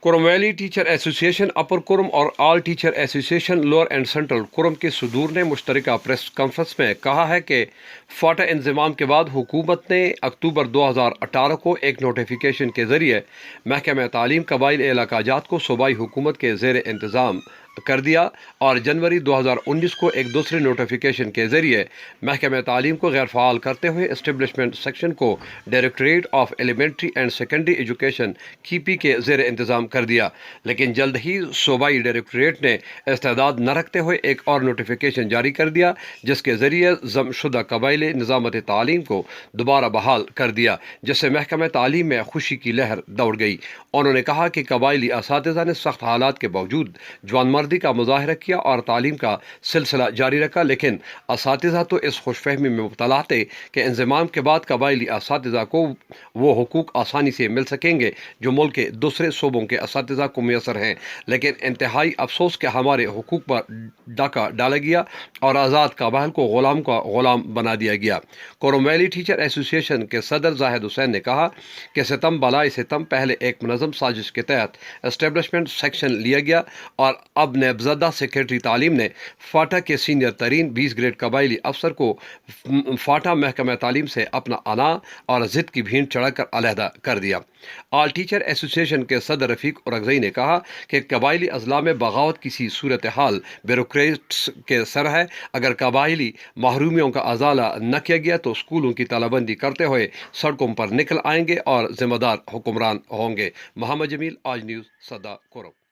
کرم valley teacher ایسوسی ایشن اپر کرم اور آل ٹیچر ایسوسی ایشن لوور اینڈ سینٹرل کرم کے صدور نے مشترکہ پریس کانفرنس میں کہا ہے کہ فاٹا انضمام کے بعد حکومت نے اکتوبر 2018 کو ایک نوٹیفیکیشن کے ذریعے محکمہ تعلیم قبائلی علاقہ جات کو صوبائی حکومت کے زیر انتظام کر دیا اور جنوری 2019 کو ایک دوسرے نوٹیفیکیشن کے ذریعے محکمہ تعلیم کو غیر فعال کرتے ہوئے اسٹیبلشمنٹ سیکشن کو directorate of elementary and secondary education KP کے زیر انتظام کر دیا، لیکن جلد ہی صوبائی ڈائریکٹوریٹ نے استعداد نہ رکھتے ہوئے ایک اور نوٹیفیکیشن جاری کر دیا جس کے ذریعے ضم شدہ قبائلی نظامت تعلیم کو دوبارہ بحال کر دیا، جس سے محکمہ تعلیم میں خوشی کی لہر دوڑ گئی۔ انہوں نے کہا کہ قبائلی اساتذہ نے سخت حالات کے باوجود جوان مردی کا مظاہرہ کیا اور تعلیم کا سلسلہ جاری رکھا، لیکن اساتذہ تو اس خوش فہمی میں مبتلا تھے کہ انضمام کے بعد قبائلی اساتذہ کو وہ حقوق آسانی سے مل سکیں گے جو ملک کے دوسرے صوبوں کے اساتذہ کو میسر ہیں، لیکن انتہائی افسوس کہ ہمارے حقوق پر ڈاکہ ڈالا گیا اور آزاد قبائل کو غلام کا غلام بنا دیا گیا۔ کرم ویلی ٹیچر ایسوسی ایشن کے صدر زاہد حسین نے کہا کہ ستم بالائے ستم پہلے ایک منظم سازش کے تحت اسٹیبلشمنٹ سیکشن لیا گیا اور اب نیبزدہ سیکرٹری تعلیم نے فاٹا کے سینئر ترین 20 گریڈ قبائلی افسر کو فاٹا محکمہ تعلیم سے اپنا انا اور ضد کی بھینٹ چڑھا کر علیحدہ کر دیا۔ آل ٹیچر ایسوسی ایشن کے صدر رفیق اورگزئی نے کہا کہ قبائلی اضلاع میں بغاوت کسی صورتحال بیوروکریٹس کے سر ہے۔ اگر قبائلی محرومیوں کا ازالہ نہ کیا گیا تو اسکولوں کی تالہ بندی کرتے ہوئے سڑکوں پر نکل آئیں گے اور ذمہ دار حکمران ہوں گے۔ محمد جمیل، آج نیوز، صدا کرم۔